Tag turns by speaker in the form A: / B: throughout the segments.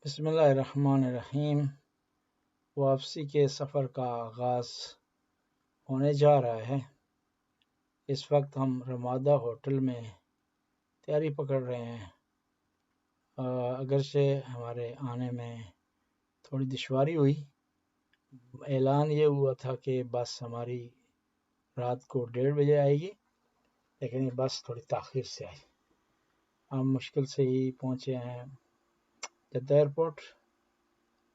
A: بسم اللہ الرحمن الرحیم۔ واپسی کے سفر کا آغاز ہونے جا رہا ہے۔ اس وقت ہم رمادہ ہوٹل میں تیاری پکڑ رہے ہیں۔ اگرچہ ہمارے آنے میں تھوڑی دشواری ہوئی، اعلان یہ ہوا تھا کہ بس ہماری رات کو 1:30 بجے آئے گی، لیکن یہ بس تھوڑی تاخیر سے آئی۔ ہم مشکل سے ہی پہنچے ہیں جدہ ایئرپورٹ۔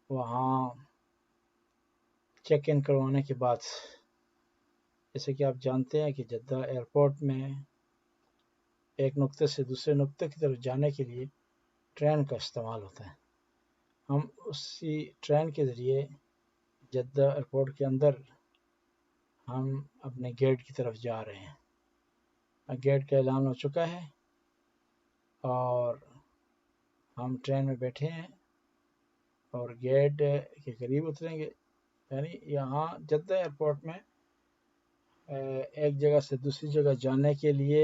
A: وہاں چیک ان کروانے کے بعد، جیسے کہ آپ جانتے ہیں کہ جدہ ایئرپورٹ میں ایک نقطے سے دوسرے نقطے کی طرف جانے کے لیے ٹرین کا استعمال ہوتا ہے۔ ہم اسی ٹرین کے ذریعے جدہ ایئرپورٹ کے اندر ہم اپنے گیٹ کی طرف جا رہے ہیں۔ گیٹ کا اعلان ہو چکا ہے اور ہم ٹرین میں بیٹھے ہیں اور گیٹ کے قریب اتریں گے۔ یعنی یہاں جدہ ایئرپورٹ میں ایک جگہ سے دوسری جگہ جانے کے لیے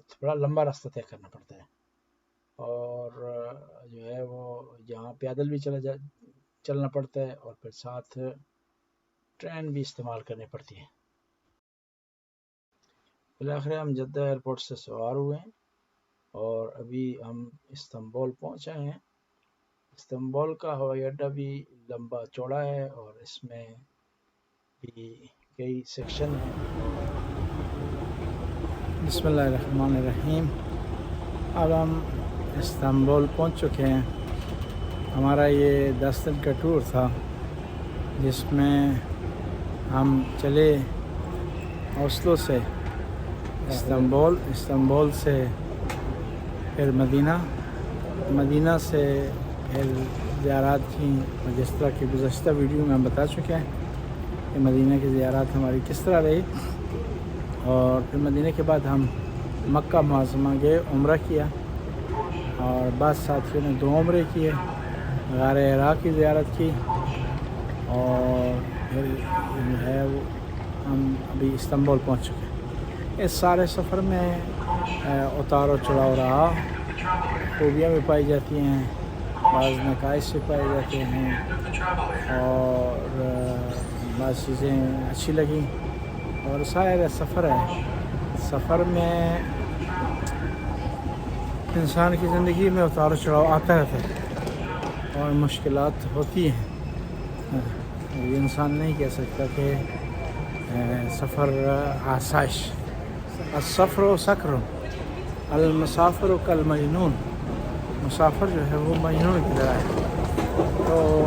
A: تھوڑا لمبا راستہ طے کرنا پڑتا ہے، اور جو ہے وہ یہاں پیدل بھی چلنا پڑتا ہے، اور پھر ساتھ ٹرین بھی استعمال کرنی پڑتی ہے۔ بالآخر ہم جدہ ایئرپورٹ سے سوار ہوئے ہیں اور ابھی ہم استنبول پہنچے ہیں۔ استنبول کا ہوائی اڈہ بھی لمبا چوڑا ہے اور اس میں بھی کئی سیکشن ہیں۔ بسم اللہ الرحمن الرحیم۔ اب ہم استنبول پہنچ چکے ہیں۔ ہمارا یہ 10 دن کا ٹور تھا، جس میں ہم چلے اوسلو سے استنبول سے پھر مدینہ سے پھر زیارات کی، جس طرح کہ گزشتہ ویڈیو میں ہم بتا چکے ہیں کہ مدینہ کی زیارات ہماری کس طرح رہی، اور پھر مدینہ کے بعد ہم مکہ معظمہ گئے، عمرہ کیا، اور بعض ساتھیوں نے 2 عمرے کیے، غار حرا کی زیارت کی، اور پھر جو ہے وہ ہم ابھی استنبول پہنچ چکے ہیں۔ اس سارے سفر میں اتار و چڑھاؤ رہا، خوبیاں بھی پائی جاتی ہیں، بعض نقائص بھی پائے جاتے ہیں، اور بعض چیزیں اچھی لگیں، اور سارا سفر ہے۔ سفر میں انسان کی زندگی میں اتار و چڑھاؤ آتا رہتا ہے اور مشکلات ہوتی ہیں۔ یہ انسان نہیں کہہ سکتا کہ سفر آسائش۔ السفر و سکر، المسافر کالمجنون، مسافر جو ہے وہ مجنون کی طرح ہے۔ تو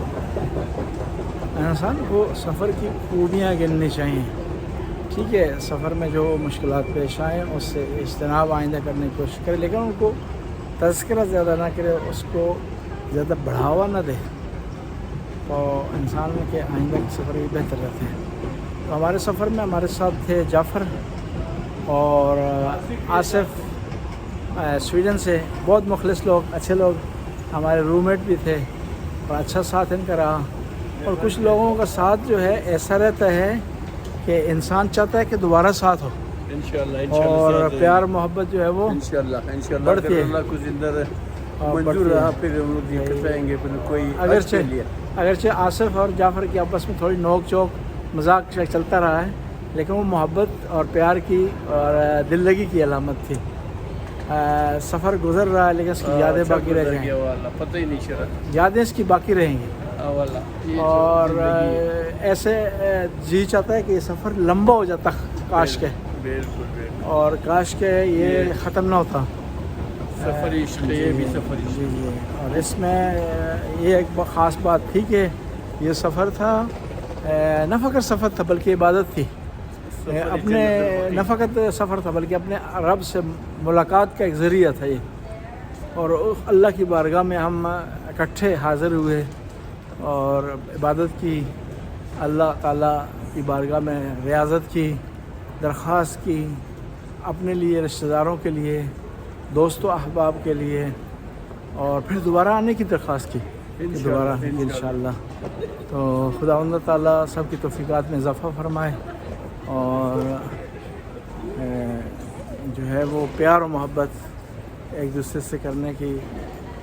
A: انسان کو سفر کی خوبیاں گننی چاہیے۔ ٹھیک ہے، سفر میں جو مشکلات پیش آئیں اس سے اجتناب آئندہ کرنے کی کوشش کرے، لیکن ان کو تذکرہ زیادہ نہ کرے، اس کو زیادہ بڑھاوا نہ دے، تو انسان میں کہ آئندہ کے سفر بھی بہتر رہتے ہیں۔ تو ہمارے سفر میں ہمارے ساتھ تھے جعفر اور آصف، سویڈن سے، بہت مخلص لوگ، اچھے لوگ، ہمارے روم میٹ بھی تھے، اور اچھا ساتھ ان کا رہا۔ اور کچھ لوگوں کا ساتھ جو ہے ایسا رہتا ہے کہ انسان چاہتا ہے کہ دوبارہ ساتھ ہو، انشاءاللہ اور پیار محبت جو ہے وہ
B: انشاءاللہ
A: بڑھتی ہے،
B: اللہ کو زندہ منظور رہا، پھر ہم لوگ یہ کرائیں گے، پھر کوئی
A: اگرچہ آصف اور جعفر کی آپس میں تھوڑی نوک چوک مذاق چلتا رہا ہے، لیکن وہ محبت اور پیار کی اور دل لگی کی علامت تھی۔ سفر گزر رہا ہے لیکن اس کی یادیں باقی رہ جائیں گی،
B: پتہ ہی نہیں چلا،
A: یادیں اس کی باقی رہیں گی، اور ایسے جی چاہتا ہے کہ یہ سفر لمبا ہو جاتا، کاش کے،
B: بالکل
A: اور کاش کے یہ ختم نہ ہوتا۔
B: سفر عشق ہے، یہ بھی سفر عشق ہے۔
A: جی، اور اس میں یہ ایک خاص بات تھی کہ یہ سفر تھا، نہ فقط سفر تھا بلکہ عبادت تھی، اپنے نہ فقط سفر تھا بلکہ اپنے رب سے ملاقات کا ایک ذریعہ تھا یہ، اور اللہ کی بارگاہ میں ہم اکٹھے حاضر ہوئے اور عبادت کی، اللہ تعالیٰ کی بارگاہ میں ریاضت کی، درخواست کی، اپنے لیے، رشتہ داروں کے لیے، دوست و احباب کے لیے، اور پھر دوبارہ آنے کی درخواست کی کہ دوبارہ آنے کی انشاءاللہ۔ تو خداوند تعالیٰ سب کی توفیقات میں اضافہ فرمائے، اور جو ہے وہ پیار و محبت ایک دوسرے سے کرنے کی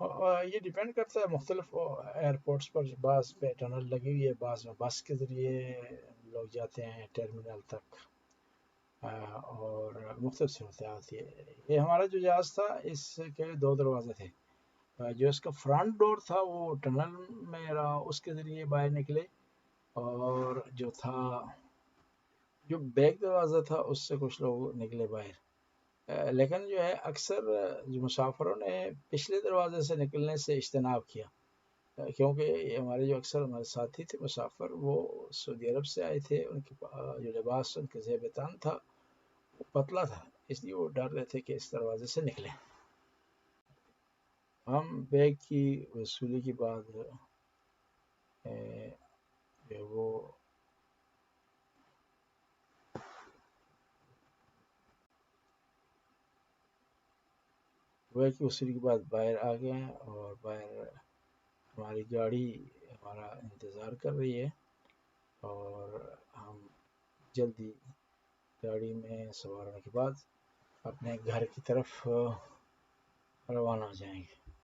A: یہ ڈیپینڈ کرتا ہے مختلف ایئرپورٹس پر، بعض پہ ٹنل لگی ہوئی ہے، بعض میں بس کے ذریعے لوگ جاتے ہیں ٹرمینل تک، اور مختلف صورتحال ہوتی ہے۔ یہ ہمارا جو جہاز تھا اس کے 2 دروازے تھے، جو اس کا فرنٹ ڈور تھا وہ ٹنل میں رہا، اس کے ذریعے باہر نکلے، اور جو تھا جو بیک دروازہ تھا اس سے کچھ لوگ نکلے باہر۔ لیکن جو ہے اکثر جو مسافروں نے پچھلے دروازے سے نکلنے سے اجتناب کیا، کیونکہ یہ ہمارے جو اکثر ہمارے ساتھی تھے مسافر، وہ سعودی عرب سے آئے تھے، ان کے جو لباس ان کے زیب تن تھا وہ پتلا تھا، اس لیے وہ ڈر رہے تھے کہ اس دروازے سے نکلیں۔ ہم بیگ کی وصولی کے بعد جو وہ بیگ کی وصولی کے بعد باہر آ گئے ہیں، اور باہر ہماری گاڑی ہمارا انتظار کر رہی ہے، اور ہم جلدی گاڑی میں سوار ہونے کے بعد اپنے گھر کی طرف روانہ ہو جائیں گے۔